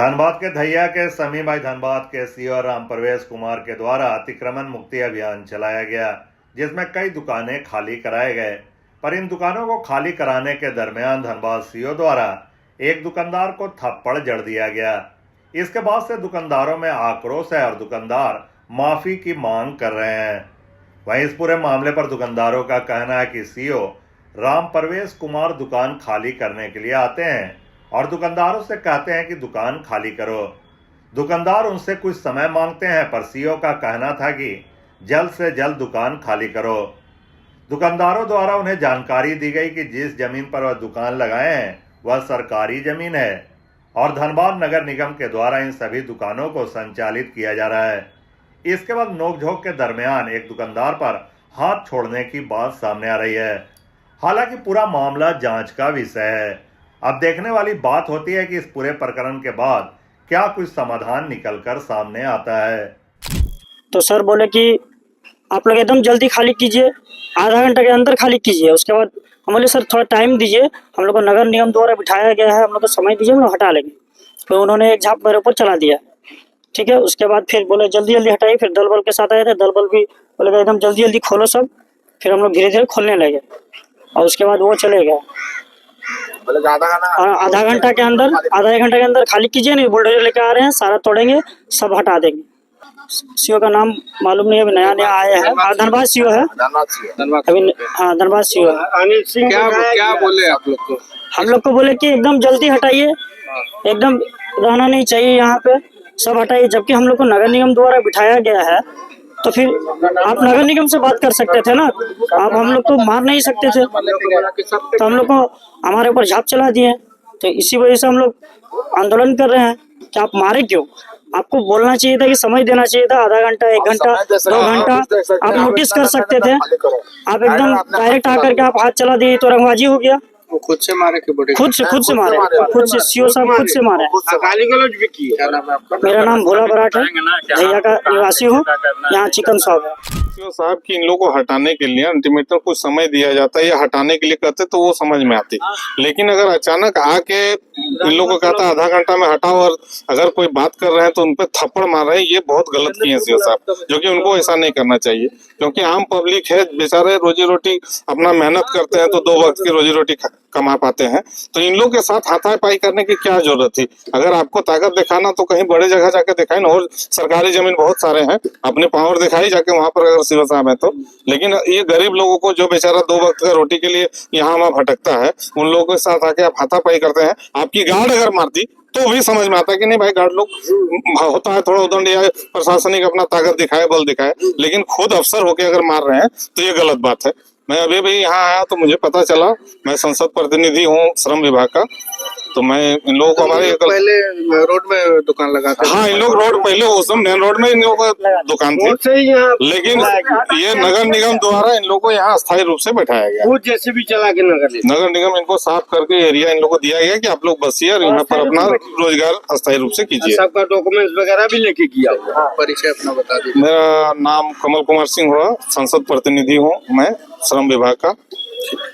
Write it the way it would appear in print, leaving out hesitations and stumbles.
धनबाद के धैया के समी भाई धनबाद के सीओ राम प्रवेश कुमार के द्वारा अतिक्रमण मुक्ति अभियान चलाया गया, जिसमें कई दुकानें खाली कराए गए। पर इन दुकानों को खाली कराने के दरमियान धनबाद सीओ द्वारा एक दुकानदार को थप्पड़ जड़ दिया गया। इसके बाद से दुकानदारों में आक्रोश है और दुकानदार माफी की मांग कर रहे हैं। वहीं इस पूरे मामले पर दुकानदारों का कहना है कि सीओ राम प्रवेश कुमार दुकान खाली करने के लिए आते हैं और दुकानदारों से कहते हैं कि दुकान खाली करो। दुकानदार उनसे कुछ समय मांगते हैं, पर सीओ का कहना था कि जल्द से जल्द दुकान खाली करो। दुकानदारों द्वारा उन्हें जानकारी दी गई कि जिस जमीन पर वह दुकान लगाए हैं वह सरकारी जमीन है और धनबाद नगर निगम के द्वारा इन सभी दुकानों को संचालित किया जा रहा है। इसके बाद नोकझोंक के दरमियान एक दुकानदार पर हाथ छोड़ने की बात सामने आ रही है। हालांकि पूरा मामला जांच का विषय है। अब देखने वाली बात होती है कि इस पूरे प्रकरण के बाद क्या कुछ समाधान निकलकर सामने आता है। तो सर बोले कि आप लोग एकदम जल्दी खाली कीजिए, आधा घंटा के अंदर खाली कीजिए। उसके बाद हम बोले सर थोड़ा टाइम दीजिए, हम लोग को नगर निगम द्वारा बिठाया गया है, हम लोग को समय दीजिए, हम लोग हटा लेंगे। फिर उन्होंने एक झाप मेरे ऊपर चला दिया, ठीक है। उसके बाद फिर बोले जल्दी जल्दी हटाइए। फिर दल बल के साथ आए थे, दल बल भी बोले एकदम जल्दी जल्दी खोलो सब। फिर हम लोग धीरे धीरे खोलने लगे और उसके बाद वो चले गए। आधा घंटा के अंदर, आधा एक घंटे के अंदर खाली कीजिए, नहीं बुलडोजर लेके आ रहे हैं, सारा तोड़ेंगे, सब हटा देंगे। सीओ का नाम मालूम नहीं, अभी नया नया आया है। धनबाद सीओ है अभी, हाँ धनबाद सीओ है। अनिल सिंह क्या बोले आप लोग को? हम लोग को बोले कि एकदम जल्दी हटाइए, एकदम रहना नहीं चाहिए यहाँ पे, सब हटाइए। जबकि हम लोग को नगर निगम द्वारा बिठाया गया है, तो फिर आप नगर निगम से बात कर सकते थे ना, आप हम लोग को मार नहीं सकते थे। तो हम लोग को हमारे ऊपर झाप चला दिए, तो इसी वजह से हम लोग आंदोलन कर रहे हैं कि आप मारे क्यों। आपको बोलना चाहिए था कि समय देना चाहिए था, आधा घंटा, एक घंटा, 2 घंटा आप नोटिस कर सकते थे। आप एकदम डायरेक्ट आकर के आप हाथ चला दिए, तो रंगबाजी हो गया। वो खुद से मारे के बड़े खुद से मारे, खुद से सीओ साहब खुद से मारे। गाली गलौज भी की है। मेरा नाम भोला बराट है, धैया का निवासी हूँ, यहाँ चिकन शॉप है। सीओ साहब की इन लोगों को हटाने के लिए अल्टीमेटम कुछ समय दिया जाता है या हटाने के लिए कहते तो वो समझ में आती। लेकिन अगर अचानक आके इन लोगों को कहता आधा घंटा में हटाओ और अगर कोई बात कर रहे हैं तो उनपे थप्पड़ मार रहे हैं, ये बहुत गलत किए हैं सीओ साहब, जो कि उनको ऐसा नहीं करना चाहिए। क्योंकि आम पब्लिक है, बेचारे रोजी रोटी अपना मेहनत करते हैं तो 2 वक्त की रोजी रोटी कमा पाते हैं। तो इन लोगों के साथ हाथापाई करने की क्या जरूरत थी। अगर आपको ताकत दिखाना तो कहीं बड़े जगह जाके दिखाए ना, और सरकारी जमीन बहुत सारे हैं, अपने पावर दिखाई जाके वहां पर अगर सीओ साहब है तो। लेकिन ये गरीब लोगों को जो बेचारा 2 वक्त का रोटी के लिए यहाँ वहाँ भटकता है, उन लोगों के साथ आके आप हाथापाई करते हैं। आपकी गार्ड अगर मारती तो भी समझ में आता है कि नहीं भाई, गार्ड लोग होता है थोड़ा उदंड या प्रशासनिक अपना ताकत दिखाए, बल दिखाए, लेकिन खुद अफसर होके अगर मार रहे हैं तो ये गलत बात है। मैं अभी भी यहाँ आया तो मुझे पता चला, मैं संसद प्रतिनिधि हूँ श्रम विभाग का, तो मैं इन लोगों को हमारे पहले रोड में दुकान लगाते। हाँ, इन लोग रोड पहले उस मेन रोड में इन लोगों का दुकान थी, लेकिन ये नगर निगम द्वारा इन लोगों को यहाँ अस्थायी रूप से बैठाया गया। वो जैसे भी चला के नगर निगम इनको साफ करके एरिया इन लोगों को दिया गया कि आप लोग बसिए और यहाँ पर अपना रोजगार अस्थायी रूप से कीजिए। सबका डॉक्यूमेंट्स वगैरह भी लेके किया। परिचय अपना बता दीजिए। मेरा नाम कमल कुमार सिंह हुआ, संसद प्रतिनिधि हूँ मैं श्रम विभाग का।